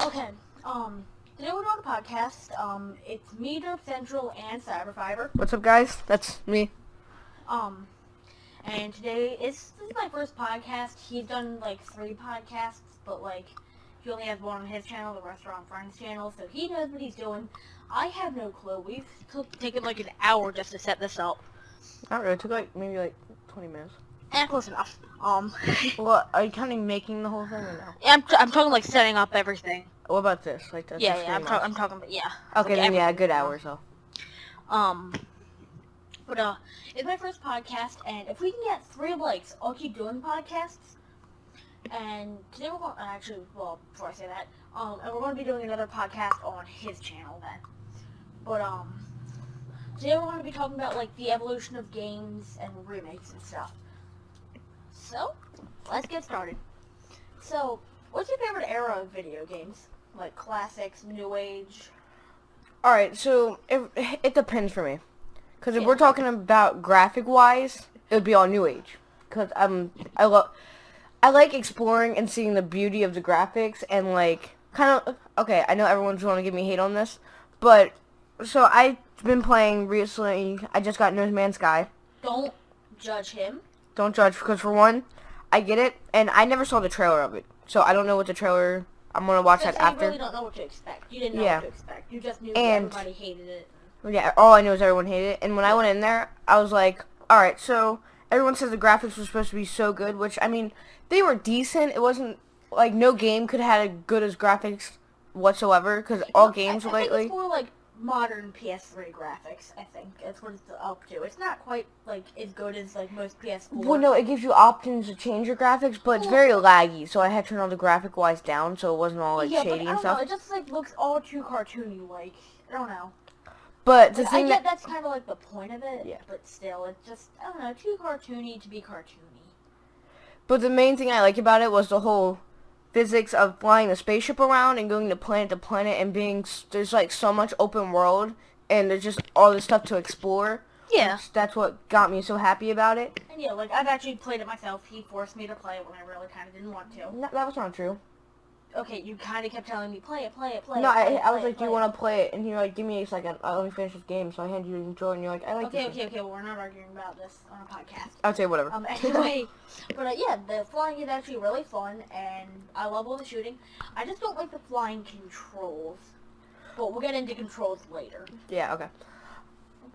Okay. Today we're doing a podcast. It's me, Derp Central, and Cyberfiber. What's up, guys? That's me. Um, and today this is my first podcast. He's done like 3 podcasts, but like he only has one on his channel, the Restaurant Friends channel, so he knows what he's doing. I have no clue. We've taken like an hour just to set this up. Not really. It took maybe 20 minutes. Close enough. Well, are you counting making the whole thing or no? I'm talking like setting up everything. What about this? Like the Yeah, screen I'm talking about yeah. Okay, like then yeah, a good everything. hour or so. But it's my first podcast, and if we can get 3 likes, I'll keep doing podcasts. And today we're going before I say that, and we're going to be doing another podcast on his channel then. But today we're going to be talking about like the evolution of games and remakes and stuff. So let's get started. So, what's your favorite era of video games? Like classics, new age? Alright, so it depends for me. Because if Yeah. we're talking about graphic-wise, it would be all new age. Because I like exploring and seeing the beauty of the graphics and like okay, I know everyone's going to give me hate on this, but so I've been playing recently. I just got No Man's Sky. Don't judge him. Don't judge, because for one, I get it, and I never saw the trailer of it, so I don't know what the trailer. I'm gonna watch that So after. you really don't know what to expect. You didn't know Yeah. what to expect. You just knew And- everybody hated it. Yeah, all I know is everyone hated it, and when I went in there, I was like, all right, so everyone says the graphics were supposed to be so good, which I mean, they were decent. It wasn't like no game could have had as good as graphics whatsoever, because all games I lately. think it's more like modern PS3 graphics. I think that's what it's up to. It's not quite like as good as like most PS4. Well, no, it gives you options to change your graphics, but it's very laggy, so I had to turn all the graphic wise down, so it wasn't all like yeah, shady but I and don't stuff. know. It just like looks all too cartoony. Like I don't know. But the Like, I thing get that's kind of like the point of it. Yeah. But still, it's just I don't know, too cartoony to be cartoony. But the main thing I like about it was the whole physics of flying the spaceship around and going to planet and there's like so much open world and there's just all this stuff to explore. Yeah. That's what got me so happy about it. And yeah, like I've actually played it myself. He forced me to play it when I really kind of didn't want to. No, that was not true. Okay, you kind of kept telling me play it. No, I was like, do you want to play it? And you're like, give me a second. Let me finish this game. So I handed you the controller and you're like, I like this game. Okay. Well, we're not arguing about this on a podcast. I'd say whatever. Anyway, but yeah, the flying is actually really fun, and I love all the shooting. I just don't like the flying controls. But we'll get into controls later. Yeah, okay.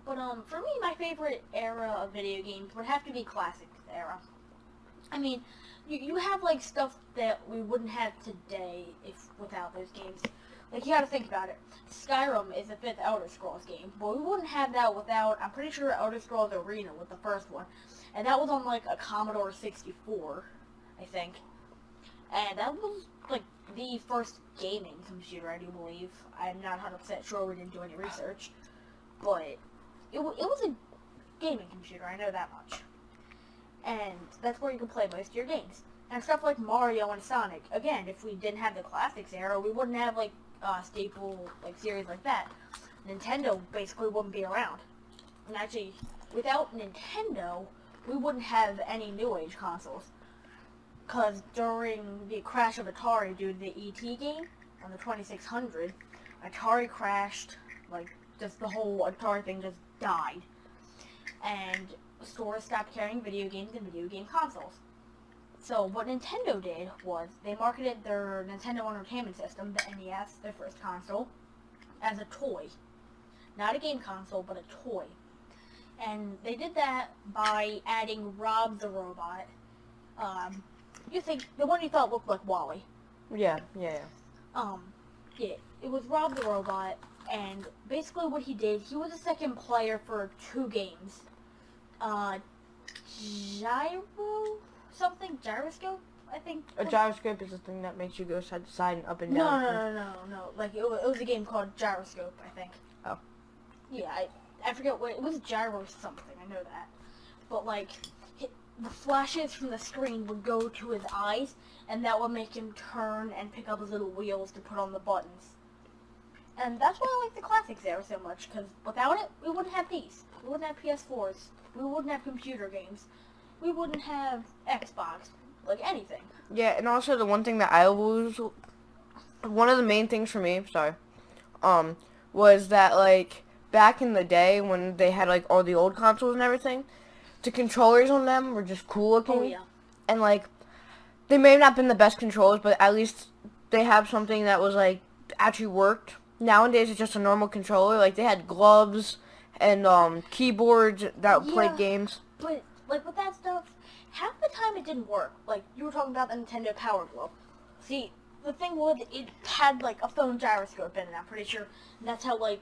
But for me, my favorite era of video games would have to be classic era. I mean, you have like stuff that we wouldn't have today without those games. Like you got to think about it. Skyrim is the 5th Elder Scrolls game, but we wouldn't have that without. I'm pretty sure Elder Scrolls Arena was the first one, and that was on like a Commodore 64, I think. And that was like the first gaming computer, I do believe. I'm not 100% sure. We didn't do any research, but it was a gaming computer. I know that much. And that's where you can play most of your games. And stuff like Mario and Sonic. Again, if we didn't have the classics era, we wouldn't have like staple like series like that. Nintendo basically wouldn't be around. And actually, without Nintendo, we wouldn't have any new age consoles. Because during the crash of Atari due to the ET game on the 2600, Atari crashed. Like just the whole Atari thing just died. And stores stopped carrying video games and video game consoles. So what Nintendo did was they marketed their Nintendo Entertainment System, the NES, their first console, as a toy. Not a game console, but a toy. And they did that by adding Rob the Robot. You think, the one you thought looked like Wally. Yeah. Yeah, it was Rob the Robot, and basically what he did, he was a second player for 2 games. Gyroscope, I think. A gyroscope is the thing that makes you go side to side and up and down. No. Like, it was a game called Gyroscope, I think. Oh. Yeah, I forget what, it was Gyro something, I know that. But, like, the flashes from the screen would go to his eyes, and that would make him turn and pick up his little wheels to put on the buttons. And that's why I like the classics era so much, because without it, we wouldn't have these. We wouldn't have PS4s. We wouldn't have computer games. We wouldn't have Xbox. Like, anything. Yeah, and also the one thing that I always one of the main things for me, sorry, was that like back in the day when they had like all the old consoles and everything, the controllers on them were just cool looking. Oh yeah. And like they may have not been the best controllers, but at least they have something that was like actually worked. Nowadays it's just a normal controller. Like they had gloves and keyboards that played Yeah, games. but like with that stuff, half the time it didn't work. Like you were talking about the Nintendo Power Glove. See, the thing was it had like a phone gyroscope in it. I'm pretty sure that's how like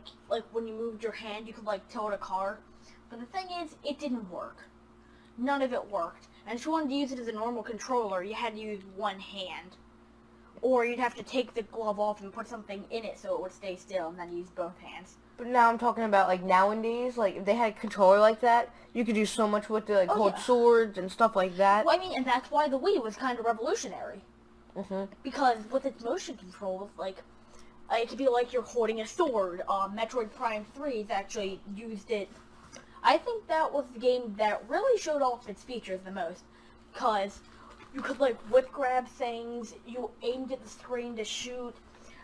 when you moved your hand you could like tilt a car. But the thing is, it didn't work. None of it worked. And if you wanted to use it as a normal controller, you had to use one hand. Or you'd have to take the glove off and put something in it so it would stay still and then use both hands. But now I'm talking about like nowadays, like if they had a controller like that, you could do so much with it, like Oh, hold yeah. swords and stuff like that. Well, I mean, and that's why the Wii was kind of revolutionary. Mhm. Because with its motion controls, like, it could be like you're holding a sword. Metroid Prime 3's actually used it. I think that was the game that really showed off its features the most. Because you could, like, whip grab things, you aimed at the screen to shoot.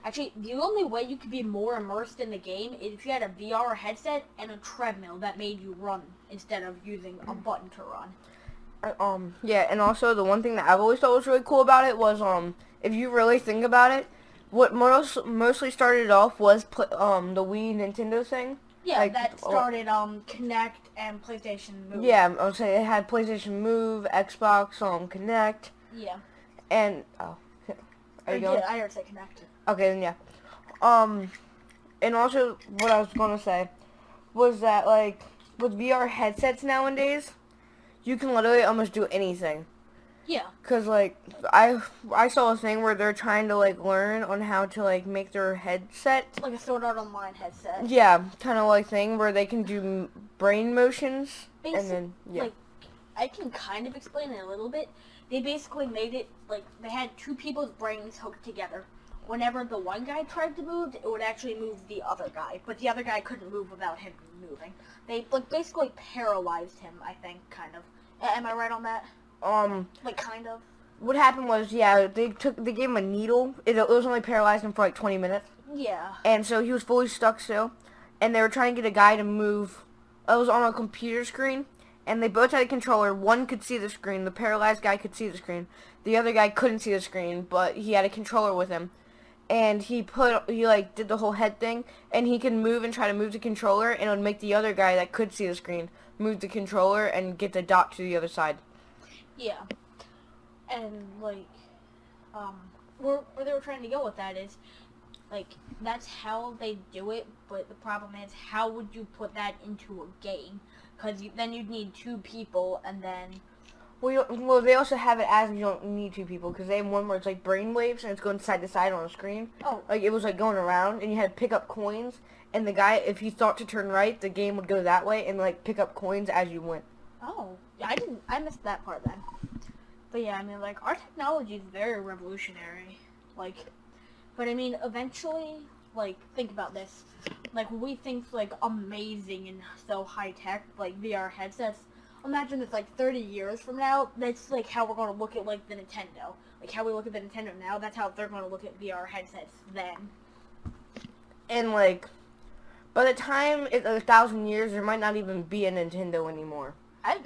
Actually, the only way you could be more immersed in the game is if you had a VR headset and a treadmill that made you run instead of using a button to run. Yeah, and also the one thing that I've always thought was really cool about it was, if you really think about it, what mostly started off was, the Wii Nintendo thing. Yeah, Like, that started Kinect and PlayStation Move. Yeah, I would say it had PlayStation Move, Xbox, Kinect, Yeah. and, are you going? I heard say Kinect. Okay, then yeah. And also, what I was gonna say was that, like, with VR headsets nowadays, you can literally almost do anything. Yeah. Cause like I saw a thing where they're trying to like learn on how to like make their headset. Like a Sword Art Online headset. Yeah, kind of like thing where they can do brain motions and Basic, then yeah. Like, I can kind of explain it a little bit. They basically made it, like, they had two people's brains hooked together. Whenever the one guy tried to move, it would actually move the other guy. But the other guy couldn't move without him moving. They, like, basically paralyzed him, I think, kind of. Am I right on that? Like, kind of. What happened was they gave him a needle. It was only paralyzed him for like 20 minutes, Yeah. and so he was fully stuck still. And they were trying to get a guy to move. It was on a computer screen, and they both had a controller. One could see the screen. The paralyzed guy could see the screen. The other guy couldn't see the screen, but he had a controller with him. And he did the whole head thing, and he could move and try to move the controller, and it would make the other guy that could see the screen move the controller and get the dot to the other side. Yeah. And, like, where they were trying to go with that is, like, that's how they do it, but the problem is, how would you put that into a game? Because then you'd need two people, and then... Well, they also have it as you don't need two people, because they have one where it's like brain waves, and it's going side to side on a screen. Oh. Like, it was like going around, and you had to pick up coins, and the guy, if he thought to turn right, the game would go that way, and like pick up coins as you went. Oh. I missed that part then. But yeah, I mean, like, our technology is very revolutionary. Like, but I mean, eventually, like, think about this. Like, when we think, like, amazing and so high-tech, like, VR headsets, imagine this, like, 30 years from now, that's, like, how we're going to look at, like, the Nintendo. Like, how we look at the Nintendo now, that's how they're going to look at VR headsets then. And like, by the time it's 1,000 years, there might not even be a Nintendo anymore.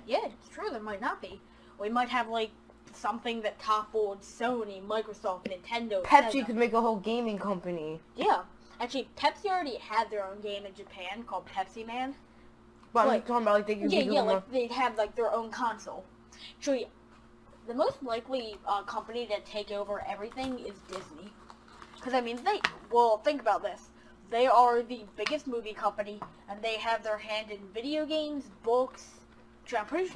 Yeah, it's true, there might not be. We might have, like, something that toppled Sony, Microsoft, Nintendo, Pepsi Sega. could make a whole gaming company. Yeah. Actually, Pepsi already had their own game in Japan called Pepsi Man. But Like, I'm talking about like they could Yeah, do yeah, more. like they'd have like their own console. Actually, the most likely company to take over everything is Disney. Because I mean, think about this. They are the biggest movie company, and they have their hand in video games, books, I'm pretty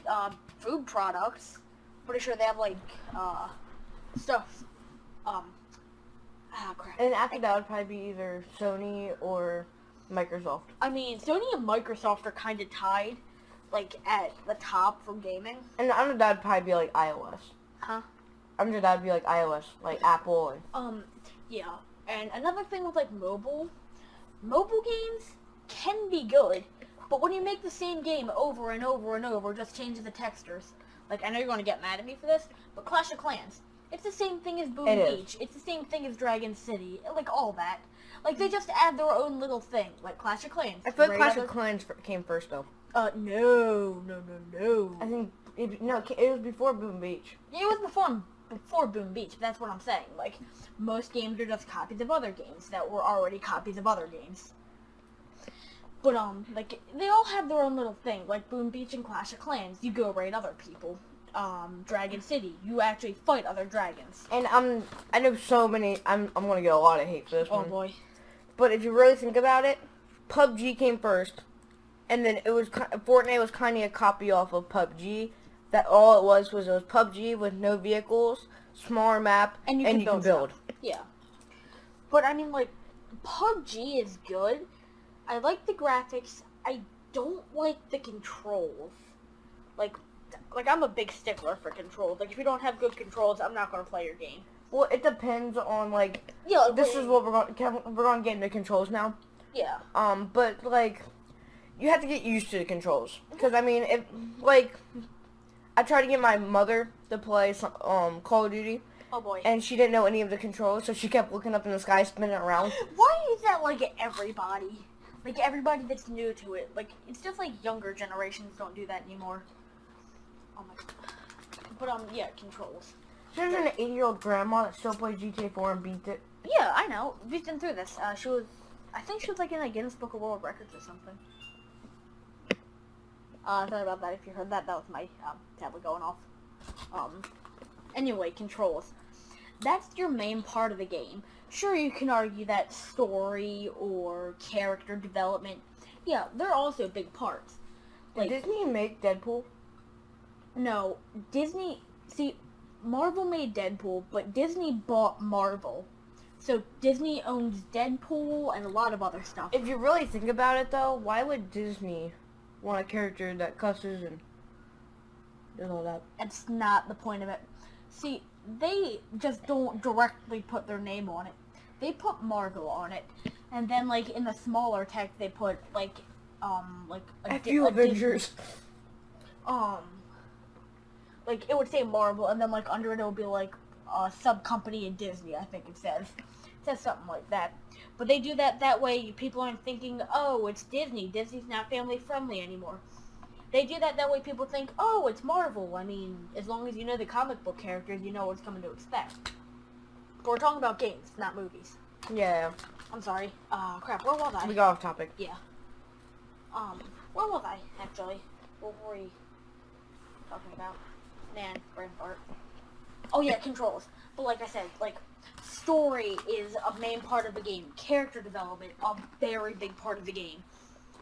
food products. Pretty sure they have like stuff. Crap. And after that would probably be either Sony or Microsoft. I mean, Sony and Microsoft are kind of tied, like at the top for gaming. And under that would probably be like iOS. Huh? Under that would be like iOS, like Apple. Yeah. And another thing with like mobile games can be good, but when you make the same game over and over and over, just change the textures. Like, I know you're going to get mad at me for this, but Clash of Clans. It's the same thing as Boom It is. Beach. It's the same thing as Dragon City. Like, all that. Like, they just add their own little thing. Like Clash of Clans. I feel like Right Clash other- of Clans came first, though. No. I think, it was before Boom Beach. It was before Boom Beach. That's what I'm saying. Like, most games are just copies of other games that were already copies of other games. But, like, they all have their own little thing. Like, Boom Beach and Clash of Clans, you go raid other people. Dragon City, you actually fight other dragons. And I know so many, I'm gonna get a lot of hate for this Oh one. boy. But if you really think about it, PUBG came first. And then Fortnite was kind of a copy off of PUBG. That all it was PUBG with no vehicles, smaller map, And you can build build. Yeah. But I mean, like, PUBG is good. I like the graphics. I don't like the controls. Like I'm a big stickler for controls. Like, if you don't have good controls, I'm not gonna play your game. Well, it depends on, like, Yeah. this is what we're going to get into controls now. Yeah. But, like, you have to get used to the controls. Because, I mean, if, like, I tried to get my mother to play some, Call of Duty, Oh boy. and she didn't know any of the controls, so she kept looking up in the sky, spinning around. Why is that like everybody? Like, everybody that's new to it. Like, it's just like younger generations don't do that anymore. Oh my god. But, yeah, controls. There's an 80-year-old grandma that still plays GTA 4 and beat it. Yeah, I know. We've been through this. I think she was like in a Guinness Book of World Records or something. Sorry about that. If you heard that, that was my tablet going off. Anyway, controls. That's your main part of the game. Sure, you can argue that story or character development. Yeah, they're also big parts. Did Disney make Deadpool? No, Disney. See, Marvel made Deadpool, but Disney bought Marvel. So Disney owns Deadpool and a lot of other stuff. If you really think about it, though, why would Disney want a character that cusses and does all that? That's not the point of it. See, they just don't directly put their name on it. They put Marvel on it, and then like in the smaller text they put like A few Avengers. Like it would say Marvel, and then like under it would be like sub company in Disney. I think it says something like that. But they do that way people aren't thinking, oh, it's Disney. Disney's not family friendly anymore. They do that way people think, oh, it's Marvel. I mean, as long as you know the comic book characters, you know what's coming to expect. But we're talking about games, not movies. Yeah, I'm sorry. Crap, where was I? we got off topic. Yeah. Where was I, actually? What were we talking about? Man, brain fart. Oh yeah, controls. But like I said, like, story is a main part of the game. Character development, a very big part of the game.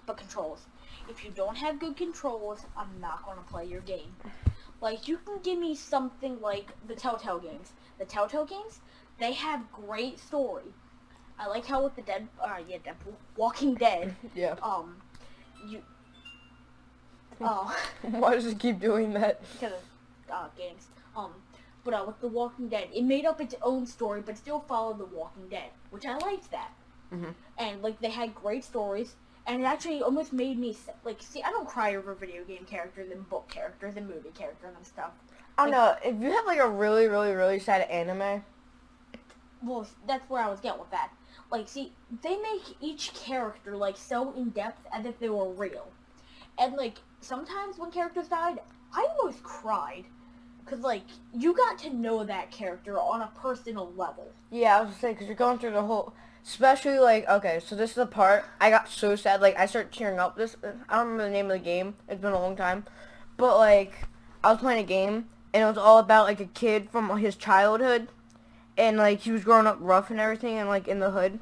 But controls. If you don't have good controls, I'm not gonna play your game. Like, you can give me something like the Telltale games. The Telltale games, they have great story. I like how with the Deadpool, Walking Dead, Yeah. Why does it keep doing that? because of games. But with The Walking Dead, it made up its own story, but still followed The Walking Dead, which I liked that. Mhm. And like they had great stories, and it actually almost made me like, see, I don't cry over video game characters and book characters and movie characters and stuff. I don't know. If you have like a really, really, really sad anime, Well, that's where I was getting with that. Like, see, they make each character like so in depth as if they were real, and like sometimes when characters died, I almost cried. Cause like, you got to know that character on a personal level. yeah, I was gonna say, because you're going through the whole, especially like, okay, so this is the part, I got so sad, like, I started tearing up I don't remember the name of the game, it's been a long time, but like, I was playing a game, and it was all about like a kid from his childhood, and like, he was growing up rough and everything, and like, in the hood,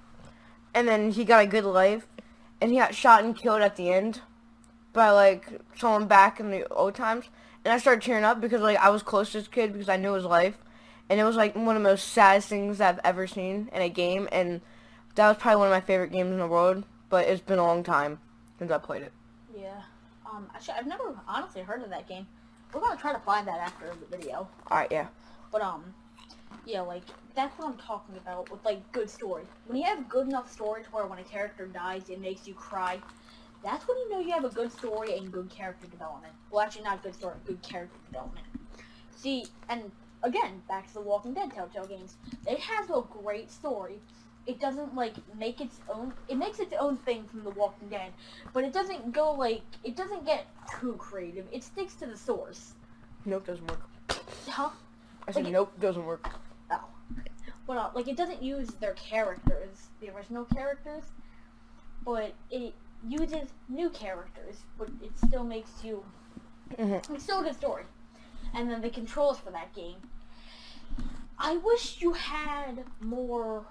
and then he got a good life, and he got shot and killed at the end, by like, someone back in the old times. And I started tearing up because, like, I was close to this kid because I knew his life. And it was, like, one of the most saddest things I've ever seen in a game. And that was probably one of my favorite games in the world. But it's been a long time since I played it. Yeah. Actually, I've never honestly heard of that game. We're gonna try to find that after the video. Alright, yeah. But, yeah, like, that's what I'm talking about with, like, good story. When you have good enough story to where when a character dies, it makes you cry, that's when you know you have a good story and good character development. Well, actually, not good story, good character development. See, and again, back to the Walking Dead Telltale games. It has a great story. It doesn't like make its own. It makes its own thing from The Walking Dead, but it doesn't go like. It doesn't get too creative. It sticks to the source. Nope, doesn't work. Huh? I said Like nope, doesn't work. Oh. Well, like it doesn't use their characters, the original characters, but it uses new characters, but it still makes you. Mm-hmm. It's still a good story. And then the controls for that game. I wish you had more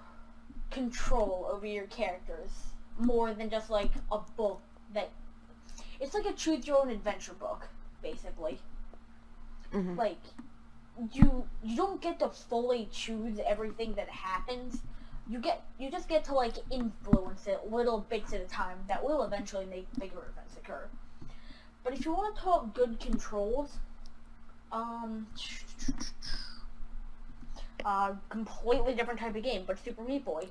control over your characters, more than just like a book that. It's like a choose your own adventure book, basically. Mm-hmm. Like, you don't get to fully choose everything that happens. You just get to like influence it little bits at a time that will eventually make bigger events occur. But if you want to talk good controls, completely different type of game, but Super Meat Boy.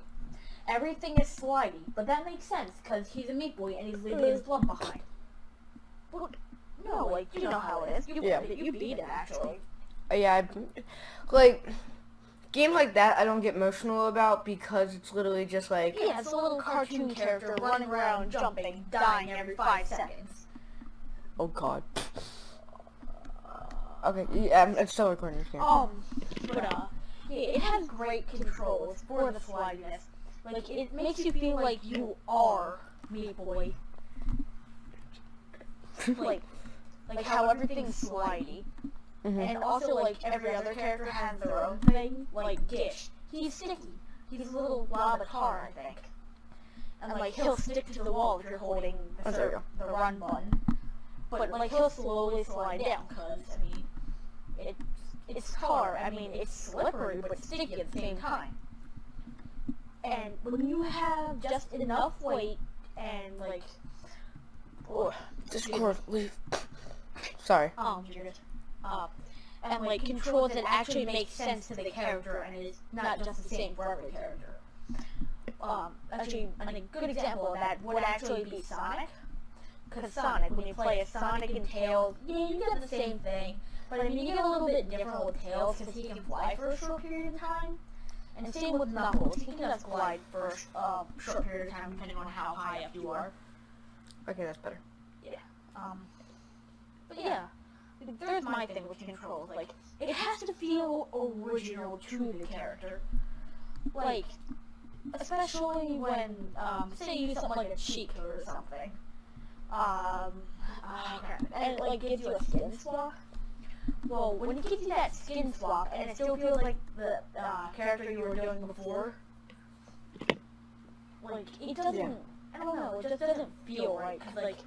Everything is slidey, but that makes sense because he's a Meat Boy and he's leaving his blood behind. Well, no, like you know how it is. You Yeah. played it, you beat it actually. Yeah, like games like that I don't get emotional about because it's literally just like Yeah, it's a little cartoon character running around, jumping, dying every 5 seconds. oh god. Okay, yeah, it's still recording. Yeah, it has great controls for the slidiness. Like, it makes you feel like you are Meat Boy. like how everything's slidey. Mm-hmm. And also, like, every other character has their own thing. Like, Dish. He's sticky. He's a little Lavatar, I think. And, like, he'll stick to the wall if you're holding Oh, there we go. the run button. But, like, he'll slowly slide down, because, I mean, it's tar. I mean, it's slippery, but sticky at the same time. And when you have just enough weight and, like... Discord, leave. Sorry. And like controls that actually make sense to the character and is not just the same for every character. Actually, a good example of that would actually be Sonic. Because Sonic, when you play as Sonic and Tails, yeah, you get the same thing. But I mean, you get a little bit different with Tails because he can fly for a short period of time. And same with Knuckles, he can just glide for a short period of time depending on how high up you are. Okay, that's better. But yeah, there's my thing with controls. Like, it has to feel original to the character. Like, especially when, say you use something like a cheat code or something. And it, like, gives you a skin swap. Well, when it gives you that skin swap, and it still feels like the character you were doing before, like, it doesn't, I don't know, it just doesn't feel right, because, like,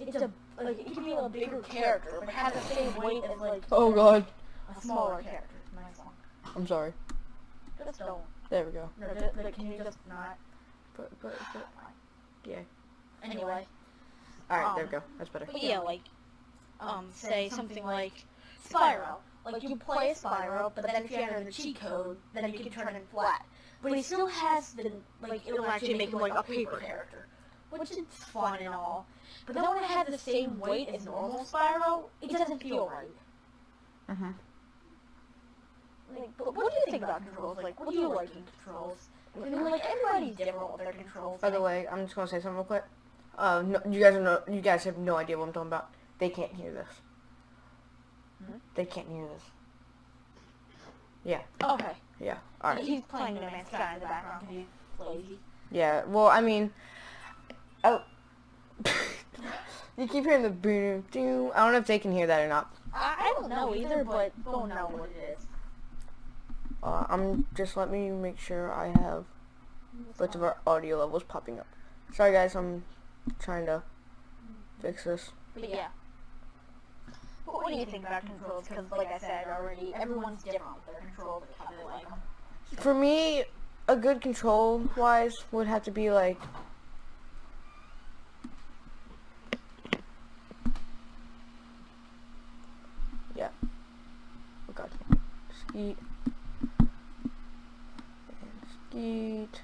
it can be a bigger character, but have the same weight as, like, Oh god. a smaller character. Nice one. I'm sorry. Just don't. There we go. No, can you just not? But yeah. Anyway. Alright, there we go. That's better. But yeah, like, say something like Spyro. Like, you play Spyro, but then if you enter the cheat code, then you can turn him flat. But he still has the, like, it'll actually make him, like, a paper character. Which is fun and all. But then when it has the same weight as normal Spyro, it doesn't feel right. Mm-hmm. Like, but what do you think about controls? Like, what do you like in controls? I mean, like, everybody's different with their controls. By the way, I'm just gonna say something real quick. No, you guys have no idea what I'm talking about. They can't hear this. Hmm? They can't hear this. Yeah. Okay. Yeah. Alright. He's playing No Man's Sky in the background because he's lazy. Yeah. Well, I mean, oh, you keep hearing the boom, doom. I don't know if they can hear that or not. I don't know either, but we'll know what it is. Let me make sure I have both of our audio levels popping up. Sorry guys, I'm trying to fix this. But yeah. What do you think about controls? Because like I said already, everyone's different with their controls and how they like them. For me, a good control-wise would have to be like... Yeah. Oh god. Skeet. And skeet.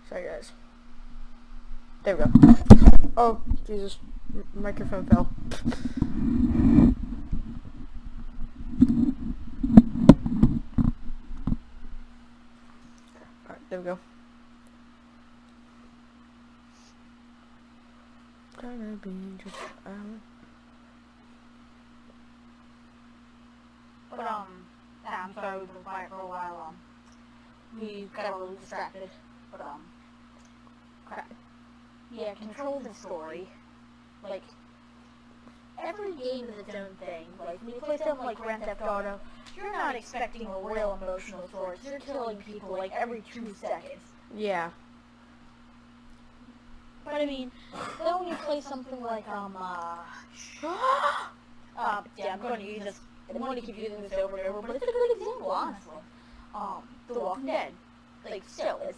Sorry guys. There we go. Oh, Jesus. Microphone fell. There we go. Gonna be just But I'm sorry we've been quiet for a while. We got a little distracted. But crap. Yeah, Control the story. Like, every game is its own thing. Like, when you play something like Grand Theft Auto, you're not expecting a real emotional story. You're killing people like every 2 seconds. Yeah. But I mean, then when you play something like yeah, I'm going to use this. I'm going to keep using this over and over, but it's a good example, honestly. The Walking Dead. Like, still, it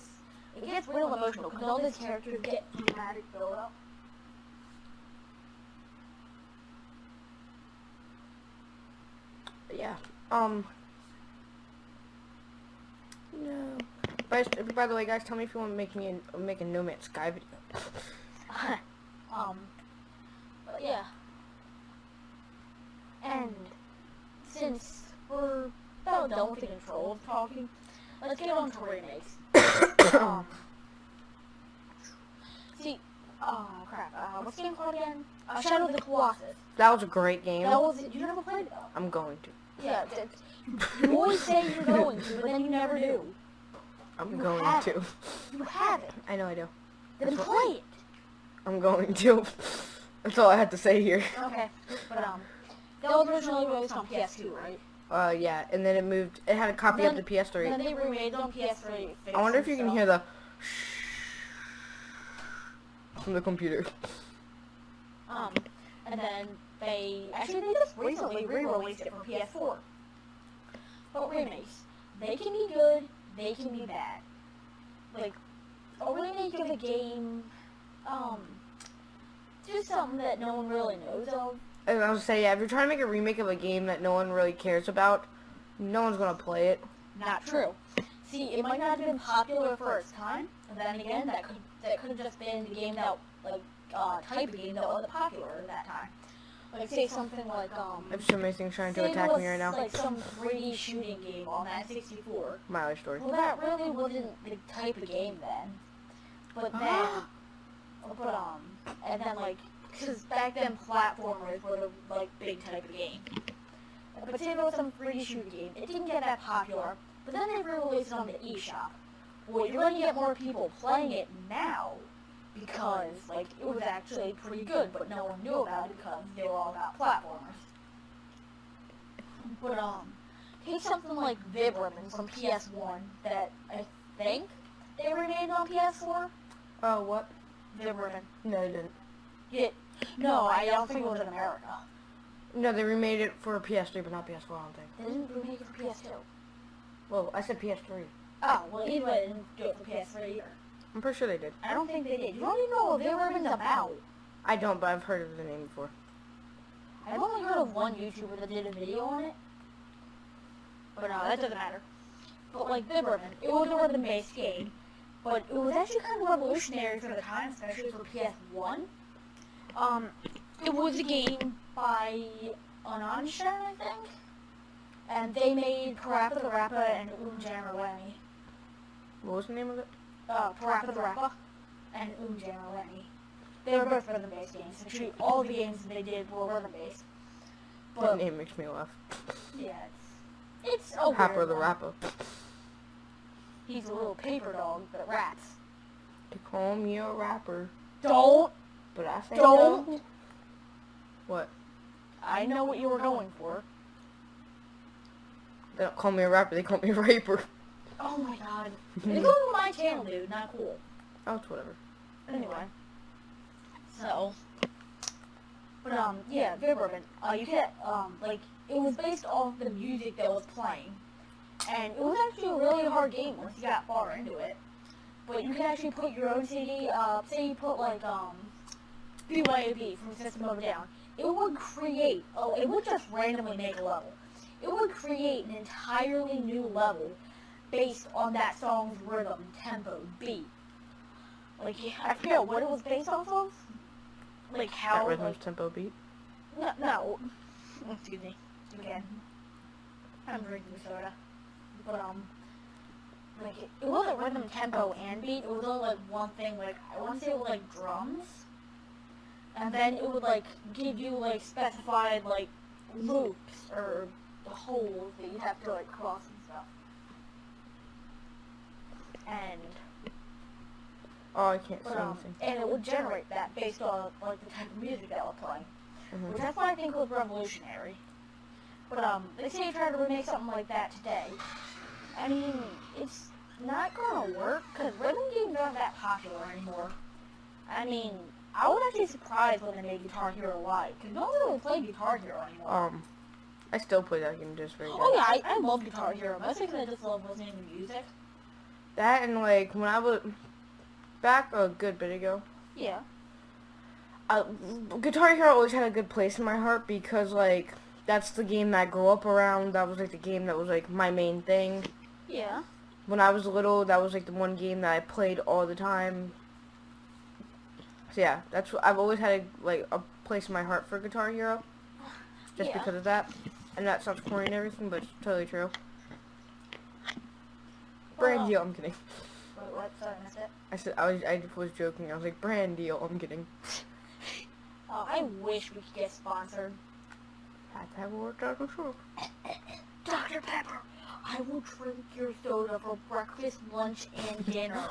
gets real emotional because all these characters get dramatic build up. Yeah. No. By the way, guys, tell me if you want to make a No Man's Sky video. But yeah. And since we're about done with the Control of talking, let's get on to remakes. What's the game called again? Shadow of the Colossus. That was a great game. That was it. You never played it though. I'm going to. Yeah, you always say you're going to, but then you never do. I'm You going have to. it. You have it. I know I do. Then That's play it. I'm going to. That's all I had to say here. Okay, but that was originally released on PS2, right? Yeah, and then it had a copy of the PS3. Then they remade it on PS3. I wonder if you can hear the from the computer. And then they just recently re-released it for PS4. But remakes, they can be good, they can be bad. Like, a remake of a game, just something that no one really knows of. And I was say, yeah, if you're trying to make a remake of a game that no one really cares about, no one's gonna play it. Not true. See, it might not have been popular for its time, but then again, that could have just been the game that, like, type of game that wasn't popular at that time. Like, say something like, I have so many things trying to say it attack was, me right now. like, some 3D shooting game on that 64. My life story. Well, that really wasn't the type of game then. But then, and then, like, because back then platformers were the, like, big type of game. But say there was some 3D shooting game, it didn't get that popular, but then they re-released it on the eShop. Well, you're going to get more people playing it now, because, like, it was actually pretty good, but no one knew about it because they were all about platformers. But, take something like Vibram from PS1 that I think they remade on PS4. Oh, what? Vibram. No, they didn't. No, I don't think it was in America. No, they remade it for PS3, but not PS4, I don't think. They didn't remake it for PS2. Well, I said PS3. Oh, well, either way, they didn't do it for PS3 either. I'm pretty sure they did. I don't think they did. You don't even know what Vibram's about. I don't, but I've heard of the name before. I've only heard of one YouTuber that did a video on it. But no, that doesn't matter. But like Vibram, it was a rhythm-based game. But it was actually kind of revolutionary for the time, especially for PS1. It was a game by Anonshan, I think. And they made Parappa the Rapper and Jammerwhammy. What was the name of it? Parappa the Rapper and Jammerwhammy. They were both rhythm-based games. Actually, all the games that they did were rhythm-based. That name makes me laugh. Yeah, it's a Happer weird the one. Rapper. He's a little paper dog that raps. They call me a rapper, Don't! but I say Don't! no. What? I know what you were going for. They don't call me a rapper, they call me a raper. Oh my god. It's on my channel, dude. Not cool. Oh, it's whatever. Anyway. So. But, yeah, Vibram. You get, like, it was based off the music that was playing. And it was actually a really hard game once you got far into it. But you could actually put your own CD, say you put, like, BYOB from System of a Down. It would create, it would just randomly make a level. It would create an entirely new level based on that song's rhythm, tempo, beat. Like, I forget what it was based off of. Like, how, That rhythm's like, tempo beat. no. Excuse me. Again. I'm drinking soda. But, like it wasn't rhythm, tempo, and beat. It was only like one thing. Like I want to say it was like drums, and then it would like give you like specified like loops or holes that you have to like cross and stuff. And Oh, I can't see anything. and it would generate that based on like the type of music that we're playing, which that's why I think was revolutionary. But they say you try to remake something like that today. I mean, it's not gonna work because rhythm games aren't that popular anymore. I mean, I was actually surprised when they made Guitar Hero Live because no one really play Guitar Hero anymore. I still play that game just very good. Oh yeah, I love Guitar Hero, mostly because I just love listening to music. That and like when I was back a good bit ago. Yeah. Guitar Hero always had a good place in my heart because like that's the game that I grew up around. That was like the game that was like my main thing. Yeah. When I was little, that was like the one game that I played all the time. So yeah, that's what I've always had a place in my heart for Guitar Hero, just because of that. And that sounds corny and everything, but it's totally true. Brand deal. I'm kidding. Wait, what? Sorry, I missed it. I said I was joking. I was like brand deal. I'm kidding. I wish we could get sponsored. That worked out for sure. Dr. Pepper, I will drink your soda for breakfast, lunch, and dinner.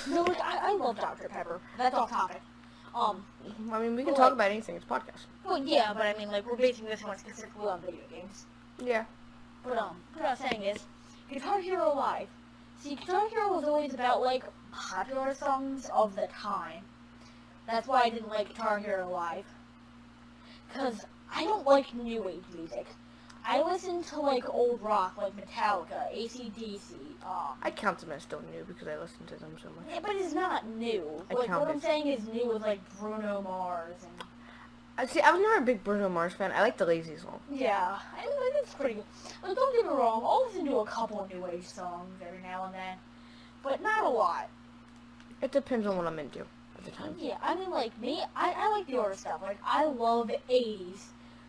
No, like, I love Dr. Pepper. That's off topic. I mean, we can talk about anything. It's a podcast. Well, yeah, but I mean, like, we're basing this one specifically on video games. Yeah. But, what I was saying is, Guitar Hero Live. See, Guitar Hero was always about, like, popular songs of the time. That's why I didn't like Guitar Hero Live. Because I don't like new age music. I listen to, like, old rock, like Metallica, AC/DC. I count them as still new because I listen to them so much. Yeah, but it's not new. Like, what I'm saying is new is, like, Bruno Mars and... See, I was never a big Bruno Mars fan. I like the Lazy song. Yeah, I mean, it's pretty good. Like, don't get me wrong, I'll listen to a couple of new age songs every now and then. But not a lot. It depends on what I'm into at the time. Yeah, I mean, like, me, I like the older stuff. Like, I love 80s.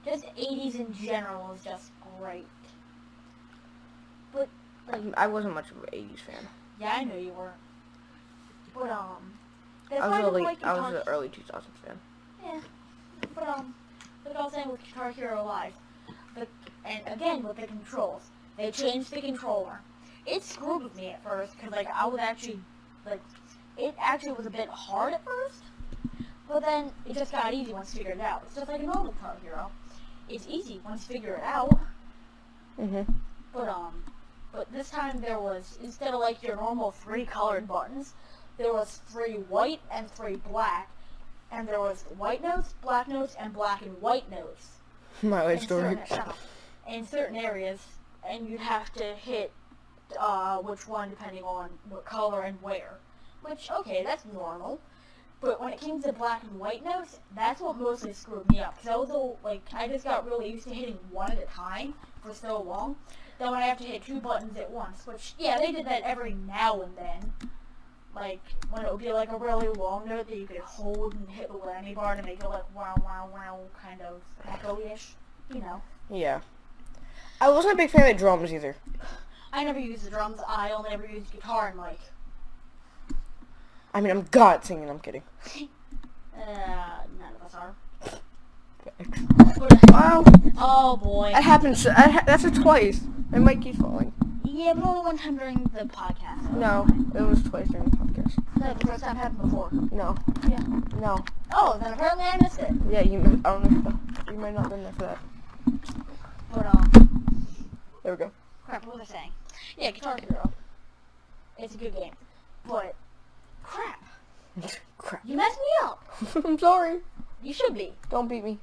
Just 80s in general is just great. But, like... I wasn't much of an 80s fan. Yeah, I know you weren't. But, I was an early 2000s fan. Yeah. But, like I was saying with Guitar Hero Live, and again with the controls, they changed the controller. It screwed with me at first, because, like, I was actually, like, it actually was a bit hard at first, but then it just got easy once you figured it out. It's just like a normal Guitar Hero. It's easy once you figure it out. But this time there was, instead of, like, your normal 3 colored buttons, there was 3 white and 3 black. And there was white notes, black notes, and black and white notes. My life story. In certain areas, and you'd have to hit which one depending on what color and where. Which, okay, that's normal. But when it came to black and white notes, that's what mostly screwed me up. Because I just got really used to hitting one at a time for so long. Then when I have to hit 2 buttons at once, which, yeah, they did that every now and then. Like, when it would be, like, a really long note that you could hold and hit the whammy bar to make it, like, wow, wow, wow, kind of echo-ish, you know. Yeah. I wasn't a big fan of drums, either. I never used the drums. I only ever used guitar and mic. I mean, I'm God singing, I'm kidding. None of us are. Wow. Oh, boy. That happens, that's twice. My mic keeps falling. Yeah, but only one time during the podcast. No, it was twice during the podcast. No, the first time happened before. No. Yeah. No. Oh, then apparently I missed it. Yeah, I don't know. You might not have been there for that. But, there we go. crap, what was I saying? Yeah, Guitar Hero. It's a good game. But, crap. Crap. You messed me up. I'm sorry. You should be. Don't beat me.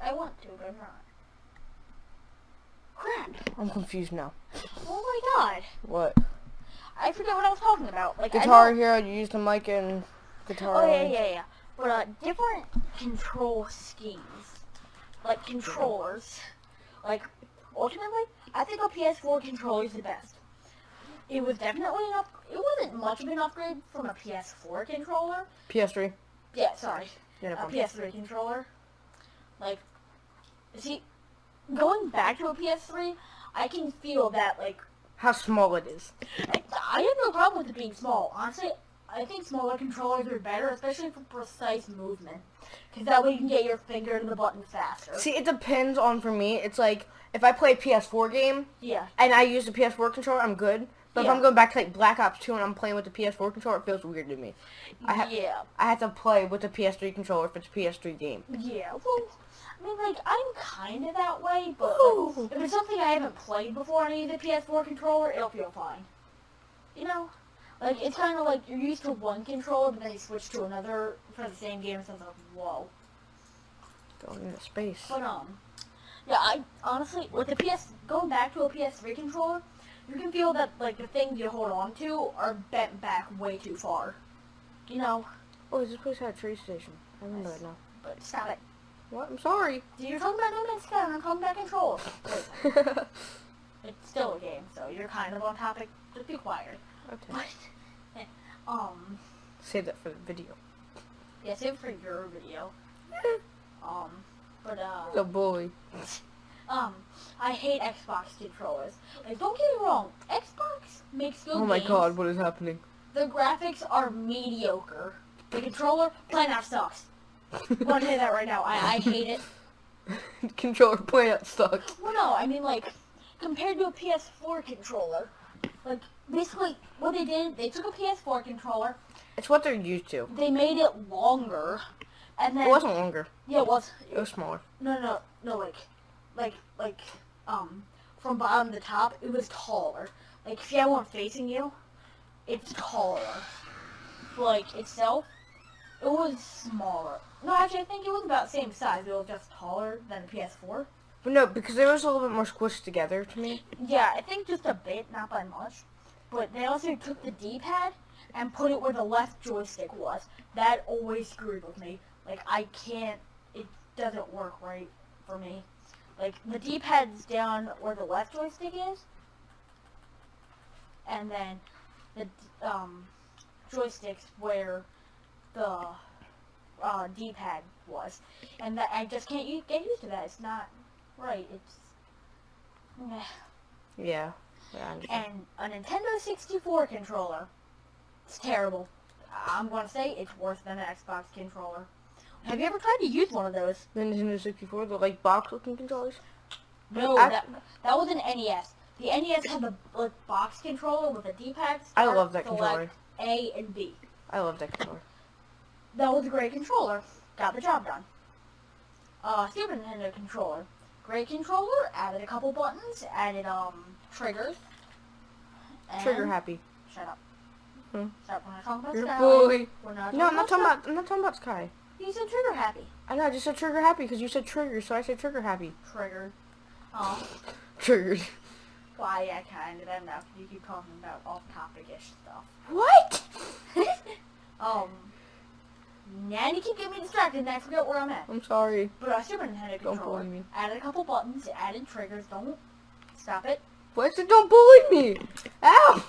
I want to, but I'm not. Crap. I'm confused now. Oh my god. What? I forgot what I was talking about. Like, Guitar Hero, you use the mic and guitar. Oh, yeah. But, different control schemes. Like, controllers. Like, ultimately, I think a PS4 controller is the best. It was definitely it wasn't much of an upgrade from a PS4 controller. PS3. Yeah, sorry. Yeah, no a PS3 controller. Like, see, going back to a PS3, I can feel that, like, how small it is. I have no problem with it being small. Honestly, I think smaller controllers are better, especially for precise movement. Because that way you can get your finger to the button faster. See, it depends on, for me, it's like, if I play a PS4 game, Yeah. and I use the PS4 controller, I'm good. But if Yeah. I'm going back to, like, Black Ops 2 and I'm playing with the PS4 controller, it feels weird to me. Yeah. I have to play with the PS3 controller if it's a PS3 game. Yeah. Well, I mean, like, I'm kind of that way, but Ooh. like, if it's something I haven't played before on any of the PS4 controller, it'll feel fine. You know? Like, it's kind of like you're used to one controller, but then you switch to another for the same game, so it's like, whoa. Going into space. But, yeah, I honestly, with the going back to a PS3 controller, you can feel that, like, the things you hold on to are bent back way too far. You know? Oh, this place had a train station. I remember it now. But stop it. What? I'm sorry. You're talking about No Man's Sky, and I'm talking about controls. Listen, it's still a game, so you're kind of on topic. Just be quiet. Okay. But, Save that for the video. yeah, save it for your video. But, The boy. I hate Xbox controllers. Like, don't get me wrong, Xbox makes good Oh my games. god, what is happening? The graphics are mediocre. The controller, plain out sucks. I'm gonna say that right now. I hate it. Controller playing sucks. Well, no, I mean, like, compared to a PS4 controller, like, basically, what they did, they took a PS4 controller, It's what they're used to. they made it longer, and then... It wasn't longer. Yeah, it was. It was smaller. No, from bottom to top, it was taller. Like, if you have one facing you, it's taller. Like, itself, it was smaller. No, actually, I think it was about the same size. It was just taller than the PS4. But no, because it was a little bit more squished together to me. Yeah, I think just a bit, not by much. But they also took the D-pad and put it where the left joystick was. That always screwed with me. Like, I can't, it doesn't work right for me. Like, the D-pad's down where the left joystick is. And then the joystick's where the D-pad was. And that I just can't get used to that. It's not right. It's... meh. Yeah. I understand. And a Nintendo 64 controller, it's terrible. I'm going to say it's worse than an Xbox controller. Have you ever tried to use one of those? The Nintendo 64, the like box-looking controllers. No, that was an NES. The NES had the box controller with a D-pad. I love that controller. A and B. I love that controller. That was a great controller. Got the job done. Super Nintendo controller. Great controller. Added a couple buttons. Added triggers. And Trigger happy. Shut up. Hmm. Stop when I talk about Your Sky. boy. We're not No, I'm not talking Sky. about. I'm not talking about Sky. You said trigger happy. I know. I just said trigger happy because you said trigger, so I said trigger happy. Triggered. Triggered. Why, yeah, kind of. I'm not. You keep talking about off-topic-ish stuff. What? Now you keep getting me distracted and I forget where I'm at. I'm sorry. But a Super Nintendo Don't controller. bully me. Added a couple buttons, added triggers. Don't stop it. What? Don't bully me. Ow.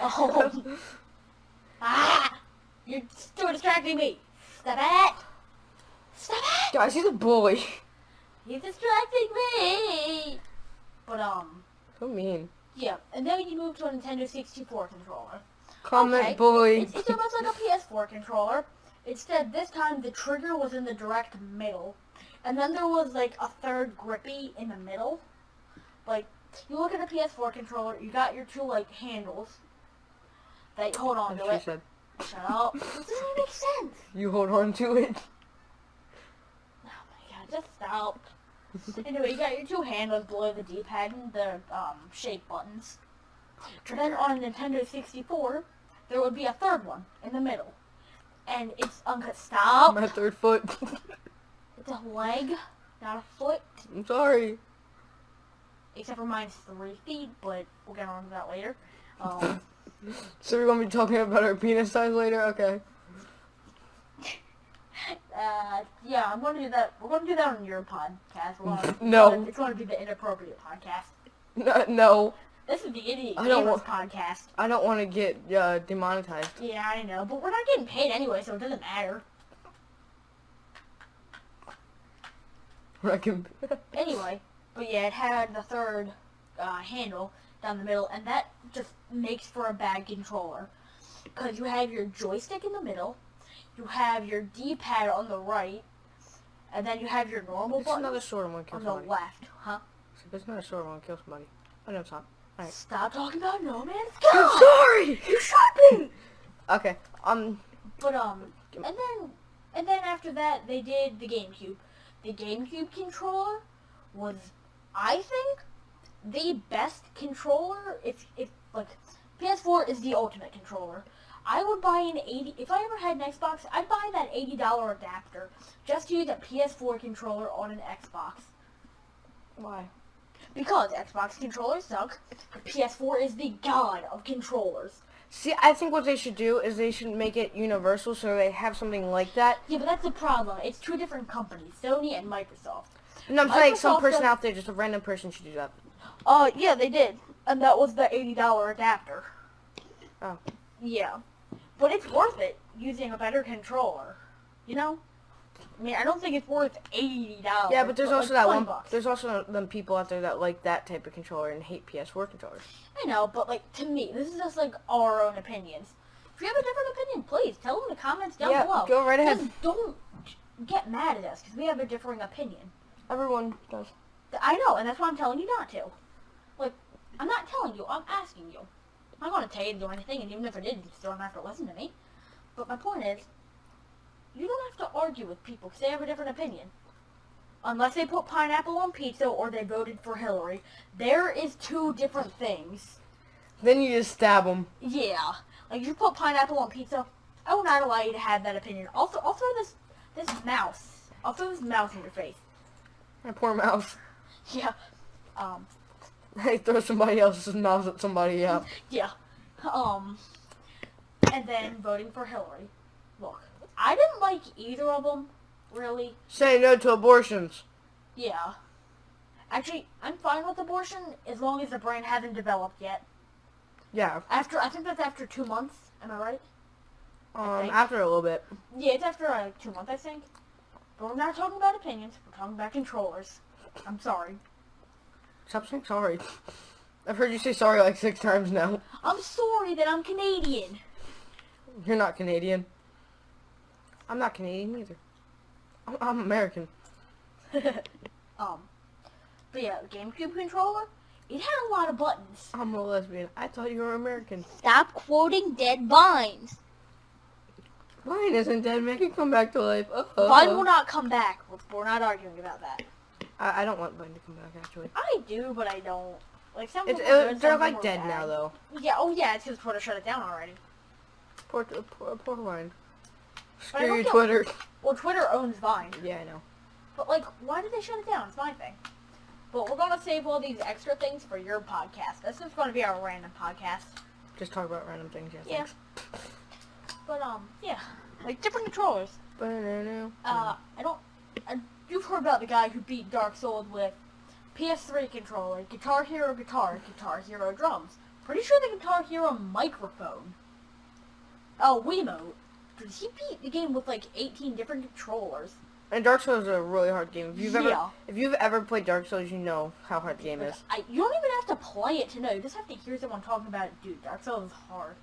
Oh. Ah! You're still distracting me. Stop it. Stop it. Guys, he's a bully. You're distracting me. But So mean. yeah. And then you move to a Nintendo 64 controller. Comment Okay. bully. It's almost like a PS4 controller. Instead, this time the trigger was in the direct middle. And then there was like a third grippy in the middle. Like, you look at a PS4 controller, you got your two like handles that you hold on As to she it. said. Shut up. It doesn't even make sense. You hold on to it. Oh my god, just stop. Anyway, you got your two handles below the D-pad and the shape buttons. And then on a Nintendo 64, there would be a third one in the middle. And it's stop. My third foot. It's a leg, not a foot. I'm sorry. Except for mine's 3 feet, but we'll get on to that later. So we're gonna be talking about our penis size later? Okay. Yeah, I'm gonna do that. We're gonna do that on your podcast. No. It's gonna be the inappropriate podcast. No. This is the Idiot I don't Gamers podcast. I don't want to get demonetized. Yeah, I know, but we're not getting paid anyway, so it doesn't matter. Anyway. Anyway, but yeah, it had the third handle down the middle, and that just makes for a bad controller. Because you have your joystick in the middle, you have your D-pad on the right, and then you have your normal It's button another sword and one kill on the somebody. left. Huh? It's not a sword and one kill somebody. Oh no, it's not. Alright. Stop talking about No Man's I'm Sky! sorry! You shot me! Okay, But, and then after that, they did the GameCube. The GameCube controller was, I think, the best controller. If like, PS4 is the ultimate controller. I would buy if I ever had an Xbox, I'd buy that $80 adapter just to use a PS4 controller on an Xbox. why? Because Xbox controllers suck, PS4 is the god of controllers. See, I think what they should do is they should make it universal so they have something like that. Yeah, but that's the problem. It's two different companies, Sony and Microsoft. And I'm saying some Microsoft person does- out there, just a random person should do that. Yeah, they did. And that was the $80 adapter. Oh. Yeah. But it's worth it using a better controller. You know? I mean, I don't think it's worth $80. Yeah, but there's also that one. $20. There's also them people out there that like that type of controller and hate PS4 controllers. I know, but like, to me, this is just like our own opinions. If you have a different opinion, please tell them in the comments down Yeah, below. go right ahead. Just don't get mad at us because we have a differing opinion. Everyone does. I know, and that's why I'm telling you not to. Like, I'm not telling you, I'm asking you. I'm not going to tell you to do anything, and even if I did, you still don't have to listen to me. But my point is, you don't have to argue with people because they have a different opinion. Unless they put pineapple on pizza or they voted for Hillary. There is two different things. Then you just stab them. Yeah. Like, if you put pineapple on pizza, I will not allow you to have that opinion. Also, I'll throw this mouse. I'll throw this mouse in your face. My poor mouse. Yeah. I throw somebody else's mouse at somebody. Yeah. Yeah. And then voting for Hillary. Look, I didn't like either of them, really. Say no to abortions. Yeah. Actually, I'm fine with abortion as long as the brain hasn't developed yet. Yeah. I think that's after 2 months. Am I right? think. After a little bit. Yeah, it's after 2 months, I think. But we're not talking about opinions. We're talking about controllers. I'm sorry. Stop saying sorry. I've heard you say sorry like 6 times now. I'm sorry that I'm Canadian. You're not Canadian. I'm not Canadian either. I'm American. But yeah, GameCube controller, it had a lot of buttons. I'm a lesbian. I thought you were American. Stop quoting Dead Vines. Mine isn't dead. Make it come back to life. Vine will not come back. We're not arguing about that. I don't want Vine to come back, actually. I do, but I don't. Like, some It's, people are good, they're some like people are dead bad. now, though. Yeah, oh yeah, it's because Twitter shut it down already. Poor Vine. But I Screw don't you, get- Twitter. Well, Twitter owns Vine. Yeah, I know. But, like, why did they shut it down? It's my thing. But we're going to save all these extra things for your podcast. This is going to be our random podcast. Just talk about random things, yeah. Yeah. Thanks. But, yeah. Like, different controllers. You've heard about the guy who beat Dark Souls with PS3 controller, Guitar Hero guitar, Guitar Hero drums. Pretty sure the Guitar Hero microphone. Oh, Wiimote. Dude, he beat the game with like 18 different controllers. And Dark Souls is a really hard game. Yeah. If you've ever played Dark Souls, you know how hard the game Like, is. you don't even have to play it to know. You just have to hear someone talking about it. Dude, Dark Souls is hard.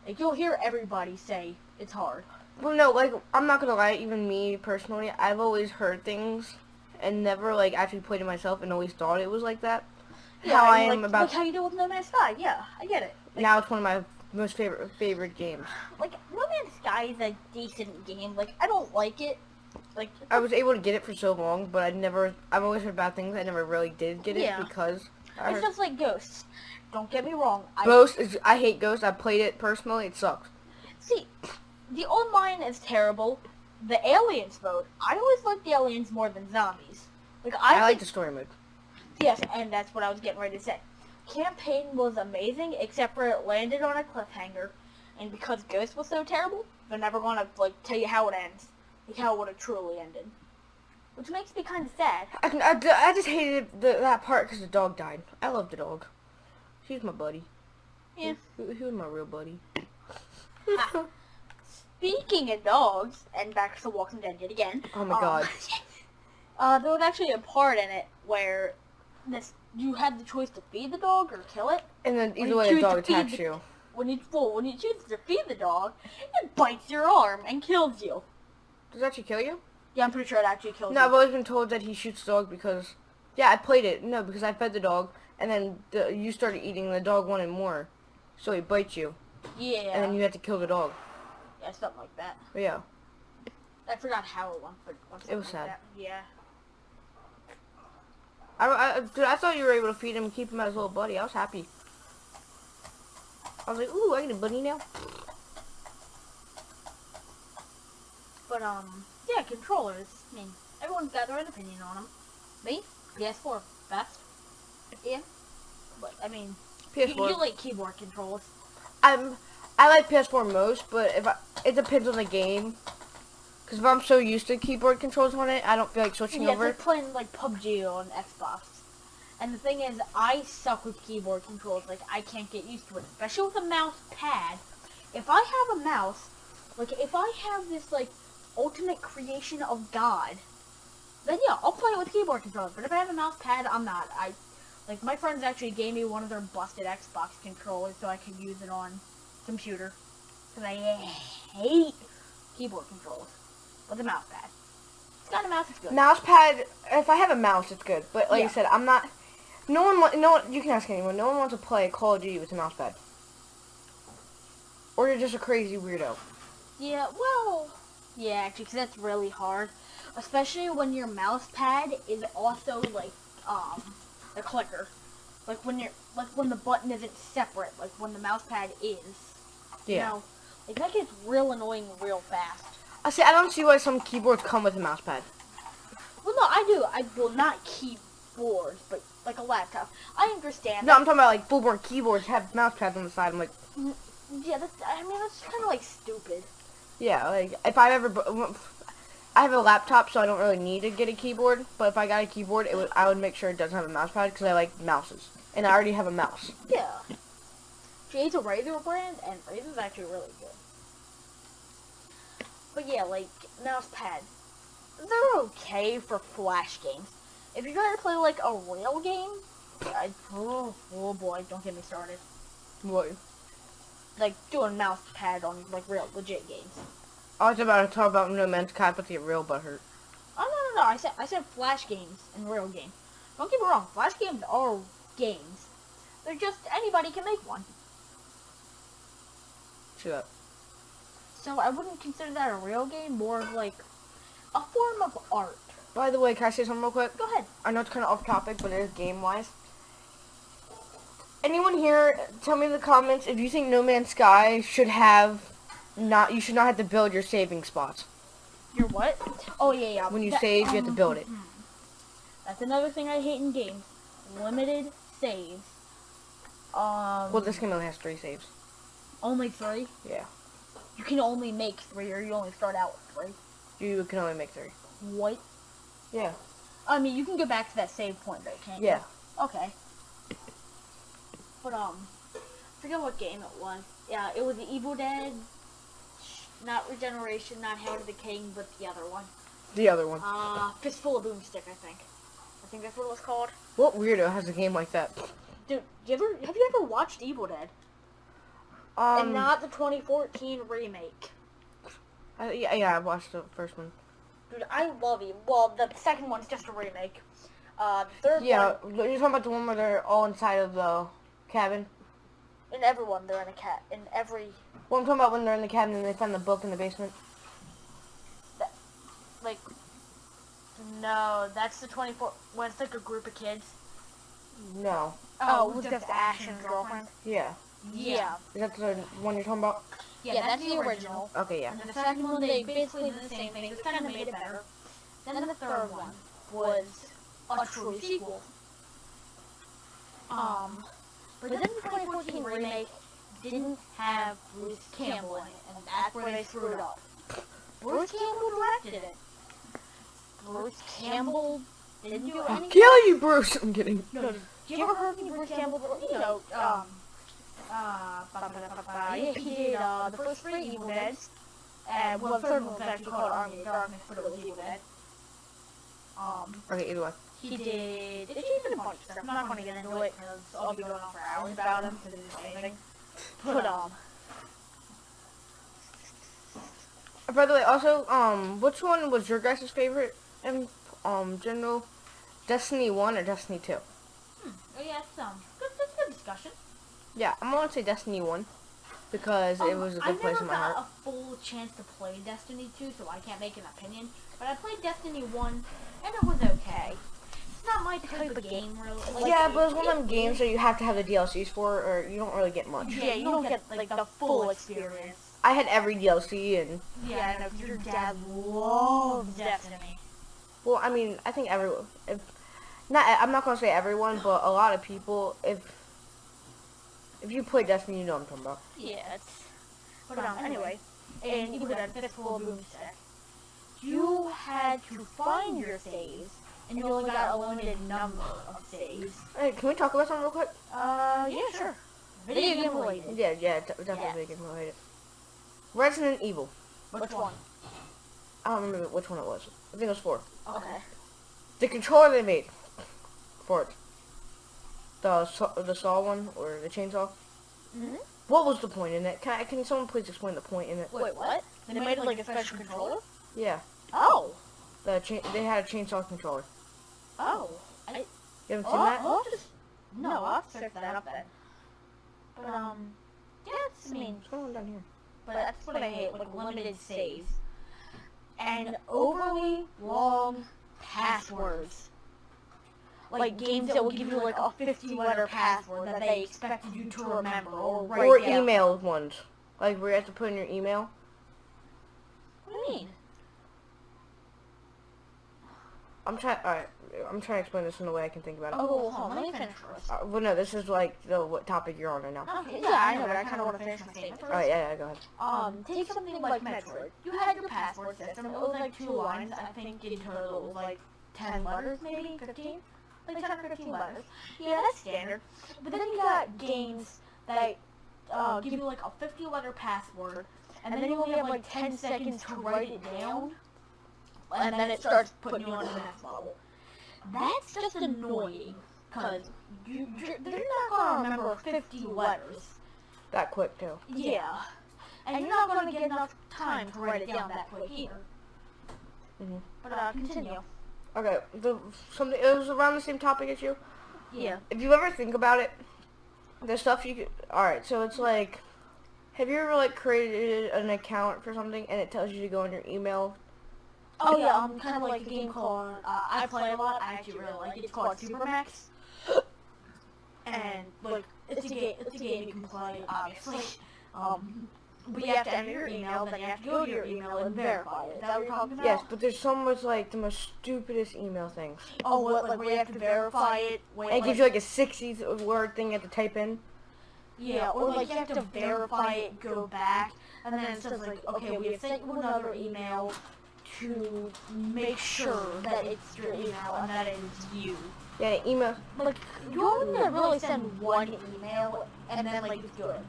Like, you'll hear everybody say it's hard. Well, no, like, I'm not gonna lie, even me, personally, I've always heard things and never, like, actually played it myself and always thought it was like that. Yeah, how I mean, am like, about... Like how you do with No Man's Sky. Yeah, I get it. Like, Now it's one of my most favorite games. like, No Man's Sky is a decent game. Like, I don't like it. Like, I was able to get it for so long, but I've always heard bad things. I never really did get it Yeah. because I it's heard... just like Ghosts. Don't get me wrong. I hate Ghost. I played it personally. It sucks. See, the online is terrible. The aliens mode, I always like the aliens more than zombies. Like, I like think- the story mode. Yes, and that's what I was getting ready to say. Campaign was amazing, except for it landed on a cliffhanger. And because Ghost was so terrible, they're never going to, like, tell you how it ends. Like, how it would have truly ended. Which makes me kind of sad. I just hated that part because the dog died. I love the dog. She's my buddy. Yeah. He was my real buddy. Speaking of dogs, and back to Walking Dead yet again. Oh my god. There was actually a part in it where you had the choice to feed the dog or kill it. And then When either you way, choose the dog to feed attacks the- you. When you choose to feed the dog, it bites your arm and kills you. Does it actually kill you? Yeah, I'm pretty sure it actually kills No, you. I've always been told that he shoots the dog because, yeah, I played it. No, because I fed the dog, and then you started eating, the dog wanted more. So he bites you, Yeah. and then you have to kill the dog. Yeah, something like that. But yeah. I forgot how it went, but It was something sad. like that. Yeah. Dude, I thought you were able to feed him and keep him as a little buddy. I was happy. I was like, ooh, I get a buddy now. But, yeah, controllers. I mean, everyone's got their own opinion on them. Me? PS4, best. Yeah. But, I mean, PS4. you like keyboard controls. I like PS4 most, but it depends on the game. Because if I'm so used to keyboard controls on it, I don't feel like switching Yeah, over. it's like playing, like, PUBG on Xbox. And the thing is, I suck with keyboard controls. Like, I can't get used to it. Especially with a mouse pad. If I have a mouse, like, if I have this, like, ultimate creation of God, then yeah, I'll play it with keyboard controls. But if I have a mouse pad, I'm not. Like, my friends actually gave me one of their busted Xbox controllers so I could use it on computer. Because I hate keyboard controls with a mouse pad. It's got a mouse, it's good. Mouse pad, if I have a mouse, it's good. But like Yeah. I said, I'm not... No one, you can ask anyone. No one wants to play Call of Duty with a mouse pad. Or you're just a crazy weirdo. Yeah, well, yeah, actually, because that's really hard. Especially when your mouse pad is also, like, a clicker. Like, when the button isn't separate, like, when the mouse pad is. You Yeah. know, like, that gets real annoying real fast. I don't see why some keyboards come with a mouse pad. Well, no, I do. Well, not keyboards, but, like, a laptop. I understand. No, I'm talking about like full-blown keyboards have mouse pads on the side. I'm like, Yeah, that's kind of, like, stupid. yeah, like if I I have a laptop, so I don't really need to get a keyboard. But if I got a keyboard, I would make sure it doesn't have a mouse pad because I like mouses, and I already have a mouse. Yeah. It's a Razer brand, and Razer's actually really good. But yeah, like, mouse pad. They're okay for flash games. If you're trying to play, like, a real game, oh boy, don't get me started. What? Like, doing mouse pad on, like, real, legit games. I was about to talk about No Man's Sky, but the real butthurt. Oh, no, I said flash games and real games. Don't get me wrong, flash games are games. They're just, anybody can make one. See that? So I wouldn't consider that a real game, more of, like, a form of art. By the way, can I say something real quick? Go ahead. I know it's kind of off topic, but it is game-wise. Anyone here, tell me in the comments if you think No Man's Sky should have you should not have to build your saving spots. Your what? Oh, yeah. When you save, you have to build it. That's another thing I hate in games. Limited saves. Well, this game only has 3 saves. Only 3? Yeah. You can only make 3, or you only start out with 3. You can only make 3. What? Yeah. I mean, you can go back to that save point, though, can't you? Yeah. Okay. But, I forget what game it was. Yeah, it was Evil Dead. Not Regeneration, not Hail to the King, but the other one. The other one. Fistful of Boomstick, I think. I think that's what it was called. What weirdo has a game like that? Dude, have you ever watched Evil Dead? And not the 2014 remake. Yeah, I watched the first one. Dude, I love it. Well, the second one's just a remake. The third Yeah, one, you're talking about the one where they're all inside of the cabin? in everyone, they're in a cat. In every, Well, I'm talking about when they're in the cabin and they find the book in the basement. like, no, that's the 24, when it's like a group of kids. No. Oh, it was just Ash and his girlfriend. Yeah. Yeah. Is that the one you're talking about? Yeah, that's the original. Okay, yeah. And the second one, they basically did the same thing, just kind of made it better. Then the third one was a true sequel. But then the 2014 remake didn't have Bruce Campbell in it, and that's where they screwed up. Bruce Campbell directed it. Bruce Campbell didn't do I'll anything. kill you, Bruce! I'm kidding. No, you ever heard of Bruce Campbell? You know, he did the first 3 Evil Deads. And well, the third one was actually called Army of Darkness, but it was Evil Dead. Okay, either way. He did a bunch of stuff. I'm not going to get into it because I'll be going on for hours about him because it's amazing. But, By the way, also, which one was your guys' favorite in, general? Destiny 1 or Destiny 2? Oh yeah, that's a good discussion. Yeah, I'm gonna say Destiny 1 because it was a good place in my heart. I never got a full chance to play Destiny 2, so I can't make an opinion. But I played Destiny 1, and it was okay. It's not my type of game, really. Like, Yeah, but it's one of them games that you have to have the DLCs for, or you don't really get much. Yeah, you don't get like the full experience. I had every DLC, and Yeah, I know, your dad loves Destiny. well, I mean, I think everyone. I'm not gonna say everyone, but a lot of people. If you play Destiny, you know what I'm talking about. Yeah, but anyway, and even at Fistful of Boomstick, you had to find your saves, and you only got a limited number of saves. Hey, can we talk about something real quick? Yeah, sure. Video game related. Yeah, definitely video game related. Resident Evil. Which one? I don't remember which one it was. I think it was 4. Okay. The controller they made for it. The saw one or the chainsaw. Mhm. What was the point in it? Can someone please explain the point in it? Wait, what? They made it like a special controller? Yeah. Oh. They had a chainsaw controller. Oh. You haven't seen that? No, I'll have to search that up then. But, yeah, I mean, What's going on down here? but that's what I hate, like limited saves. And overly long passwords. Like games that will give you like a 50-letter password that they expected you to remember or write Or down. email ones. Like where you have to put in your email. What do you mean? I'm trying to explain this in a way I can think about it. Oh, well, hold on, let me finish first. Well, no, this is like what topic you're on right now. Okay, yeah, I know, but I kind of want to finish my statement first. Alright, yeah, go ahead. Take something like Metroid. You had your password system. It was like 2 lines. I think in total it was like 10 letters, maybe 15. Like 10 or 15 letters. Yeah, that's standard. But then you got games that give you like a 50-letter password, and then you only have like 10 seconds to write it down, and then it starts putting you on to the next level. That's just annoying, because they're not going to remember 50 letters. That quick too. Yeah. And you're not going to get enough time to write it down that quick either. Mhm. But, continue. Okay, it was around the same topic as you. Yeah. If you ever think about it, the stuff you could... Alright, so it's like... Have you ever, like, created an account for something and it tells you to go on your email? Oh, yeah, kind of like a game called... I play a lot. I actually really like it. It's called Supermax. And, like, it's a game you can play, obviously. But you have to enter your email, then you have to go to your email and verify it. Is that what you're talking about? Yes, but there's some with, like, the most stupidest email things. Oh, what, like where you have to verify it? And it gives you, like, a 60-word thing you have to type in. Yeah, or like you have to verify it, go back, and then it says like, okay, we have sent you another email to make sure that it's your email and that it is you. Yeah, email. Like, you only need to really send one email, and then like it's good.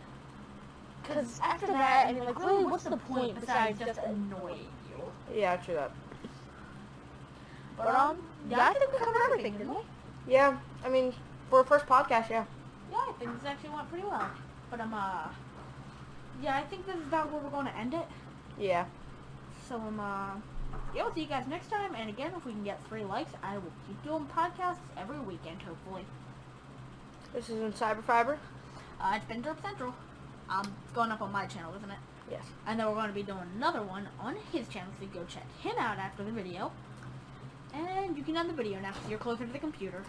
Because after that, I mean, like, really, what's the point besides just annoying you? Yeah, true that. But, yeah, I think we covered everything, didn't we? Yeah, I mean, for a first podcast, yeah. Yeah, I think this actually went pretty well. But, yeah, I think this is about where we're going to end it. Yeah. So, yeah, we'll see you guys next time. And again, if we can get 3 likes, I will keep doing podcasts every weekend, hopefully. This is in Cyberfiber. It's been Derp Central. It's going up on my channel, isn't it? Yes. And then we're going to be doing another one on his channel, so you go check him out after the video. And you can end the video now, because you're closer to the computer.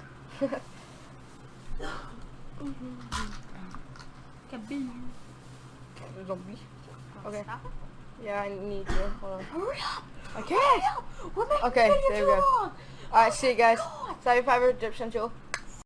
Kaboom. Zombie. Okay. Stop it. Yeah, I need to. Hold on. Hurry up! I Hurry can't! up! We're making Okay, the video there too we go. long! Alright, see you guys. God. Cyberfiber, Derp Central.